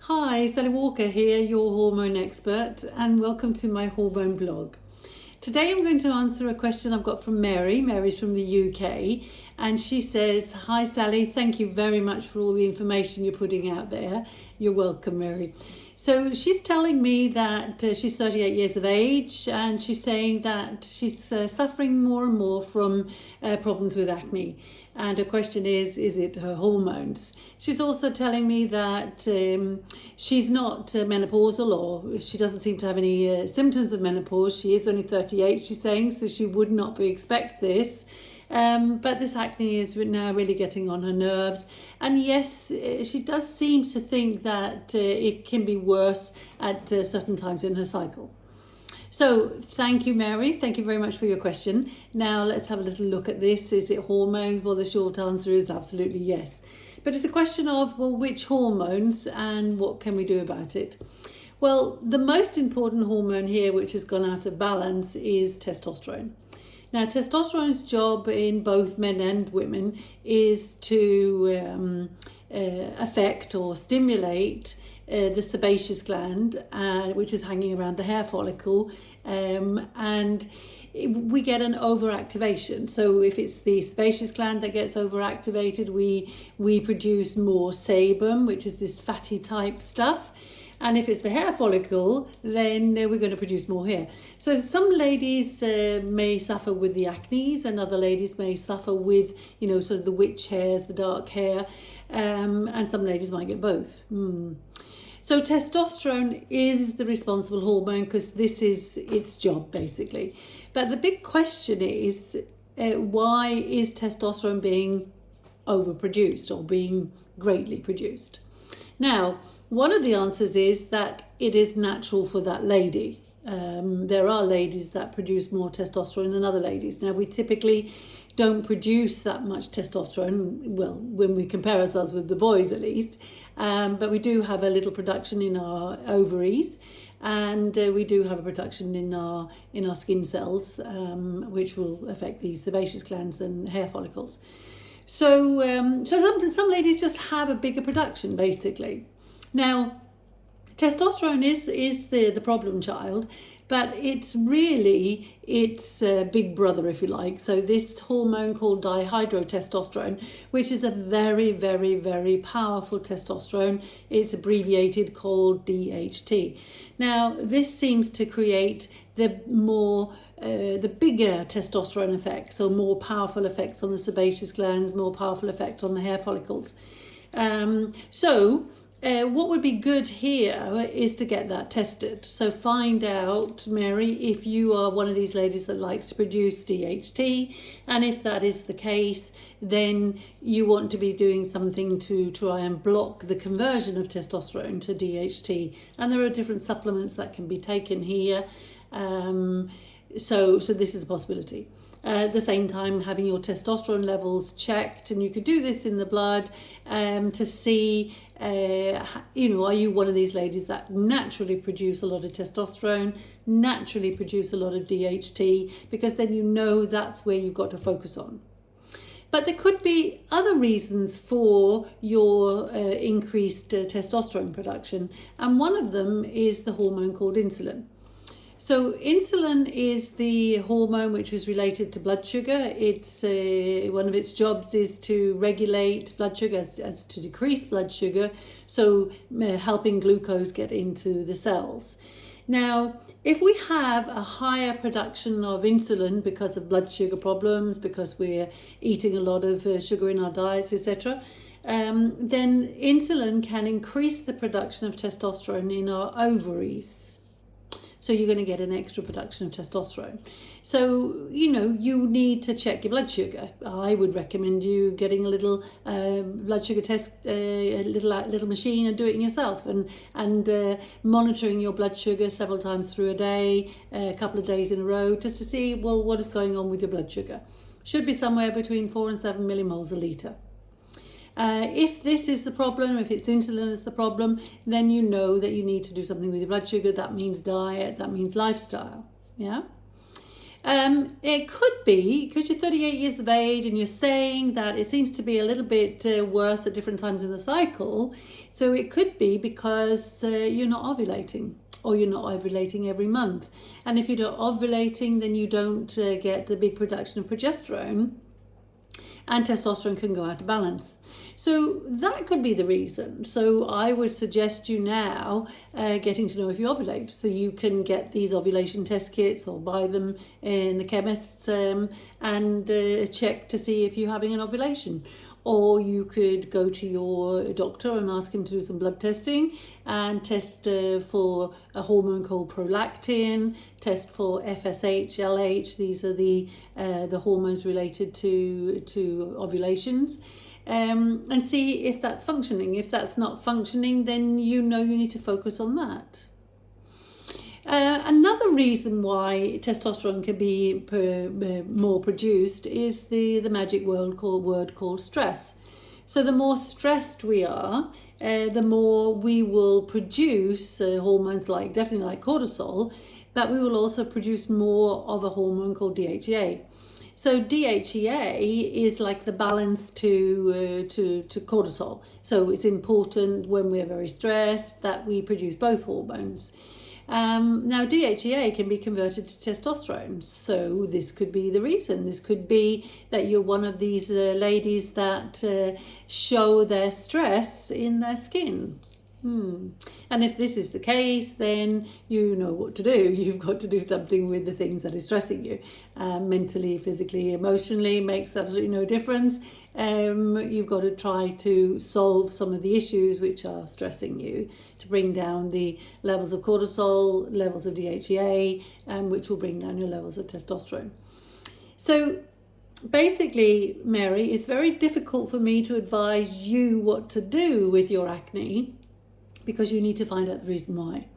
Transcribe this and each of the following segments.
Hi, Sally Walker here, your hormone expert, and welcome to my hormone blog. Today I'm going to answer a question I've got from Mary. Mary's from the UK, and she says, "Hi Sally, thank you very much for all the information you're putting out there." You're welcome, Mary. So she's telling me that she's 38 years of age, and she's saying that she's suffering more and more from problems with acne. And her question is it her hormones? She's also telling me that she's not menopausal, or she doesn't seem to have any symptoms of menopause. She is only 38, she's saying, so she would not expect this. But this acne is now really getting on her nerves. And yes, she does seem to think that it can be worse at certain times in her cycle. So thank you, Mary. Thank you very much for your question. Now let's have a little look at this. Is it hormones? Well, the short answer is absolutely yes. But it's a question of, well, which hormones and what can we do about it? Well, the most important hormone here, which has gone out of balance, is testosterone. Now, testosterone's job in both men and women is to affect or stimulate the sebaceous gland, which is hanging around the hair follicle, and we get an overactivation. So if it's the sebaceous gland that gets overactivated, we produce more sebum, which is this fatty type stuff. And if it's the hair follicle, then we're going to produce more hair. So some ladies may suffer with the acne, and other ladies may suffer with, sort of the witch hairs, the dark hair, and some ladies might get both. So testosterone is the responsible hormone because this is its job, basically. But the big question is, why is testosterone being overproduced or being greatly produced? Now, one of the answers is that it is natural for that lady. There are ladies that produce more testosterone than other ladies. Now, we typically don't produce that much testosterone, well, when we compare ourselves with the boys at least, but we do have a little production in our ovaries, and we do have a production in our skin cells, which will affect the sebaceous glands and hair follicles. So some ladies just have a bigger production, basically. Now, testosterone is the problem child, but it's really its big brother, if you like. So this hormone called dihydrotestosterone, which is a very, very, very powerful testosterone, it's abbreviated called DHT. Now, this seems to create the bigger testosterone effects, so more powerful effects on the sebaceous glands, more powerful effect on the hair follicles. What would be good here is to get that tested. So find out, Mary, if you are one of these ladies that likes to produce DHT, and if that is the case, then you want to be doing something to try and block the conversion of testosterone to DHT. And there are different supplements that can be taken here. So this is a possibility. At the same time, having your testosterone levels checked, and you could do this in the blood to see, are you one of these ladies that naturally produce a lot of testosterone, naturally produce a lot of DHT, because then that's where you've got to focus on. But there could be other reasons for your increased testosterone production, and one of them is the hormone called insulin. So insulin is the hormone which is related to blood sugar. It's one of its jobs is to regulate blood sugar, as to decrease blood sugar, so helping glucose get into the cells. Now, if we have a higher production of insulin because of blood sugar problems, because we're eating a lot of sugar in our diets, etc., then insulin can increase the production of testosterone in our ovaries. So you're going to get an extra production of testosterone. So, you need to check your blood sugar. I would recommend you getting a little blood sugar test, a little machine, and do it yourself, and monitoring your blood sugar several times through a day, a couple of days in a row, just to see, well, what is going on with your blood sugar. Should be somewhere between 4 and 7 millimoles a litre. If this is the problem, if it's insulin is the problem, then you know that you need to do something with your blood sugar. That means diet, that means lifestyle. Yeah. It could be because you're 38 years of age and you're saying that it seems to be a little bit worse at different times in the cycle. So it could be because you're not ovulating, or you're not ovulating every month. And if you're not ovulating, then you don't get the big production of progesterone, and testosterone can go out of balance. So that could be the reason. So I would suggest you now getting to know if you ovulate. So you can get these ovulation test kits or buy them in the chemists and check to see if you're having an ovulation. Or you could go to your doctor and ask him to do some blood testing and test for a hormone called prolactin, test for FSH, LH. These are the hormones related to ovulations, and see if that's functioning. If that's not functioning, then you know you need to focus on that. Another reason why testosterone can be more produced is the magic word called stress. So the more stressed we are, the more we will produce hormones definitely like cortisol, but we will also produce more of a hormone called DHEA. So DHEA is like the balance to cortisol. So it's important when we're very stressed that we produce both hormones. Now DHEA can be converted to testosterone, so this could be the reason. This could be that you're one of these ladies that show their stress in their skin. And if this is the case, then you know what to do. You've got to do something with the things that are stressing you. Mentally, physically, emotionally, makes absolutely no difference. You've got to try to solve some of the issues which are stressing you, to bring down the levels of cortisol, levels of DHEA, which will bring down your levels of testosterone. So basically, Mary, it's very difficult for me to advise you what to do with your acne, because you need to find out the reason why.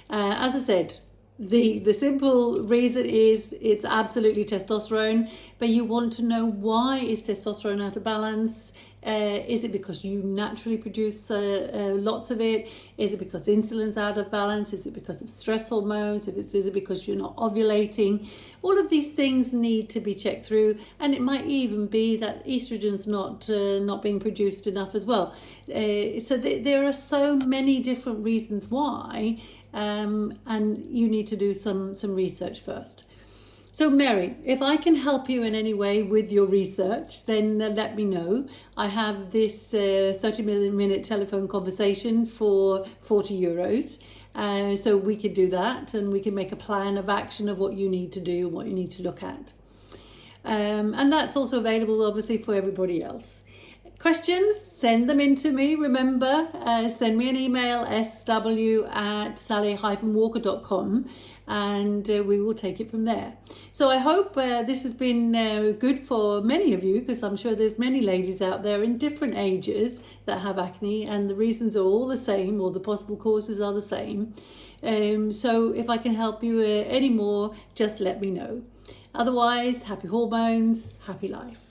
As I said, the simple reason is it's absolutely testosterone, but you want to know why is testosterone out of balance. Is it because you naturally produce lots of it? Is it because insulin's out of balance? Is it because of stress hormones? Is it because you're not ovulating? All of these things need to be checked through, and it might even be that estrogen's not being produced enough as well. So there are so many different reasons why, and you need to do some research first. So Mary, if I can help you in any way with your research, then let me know. I have this 30-minute telephone conversation for €40. So we could do that, and we can make a plan of action of what you need to do and what you need to look at. And that's also available, obviously, for everybody else. Questions, send them in to me. Remember, send me an email, sw@sally-walker.com, and we will take it from there. So I hope this has been good for many of you, because I'm sure there's many ladies out there in different ages that have acne, and the reasons are all the same, or the possible causes are the same. So if I can help you any more, just let me know. Otherwise, happy hormones, happy life.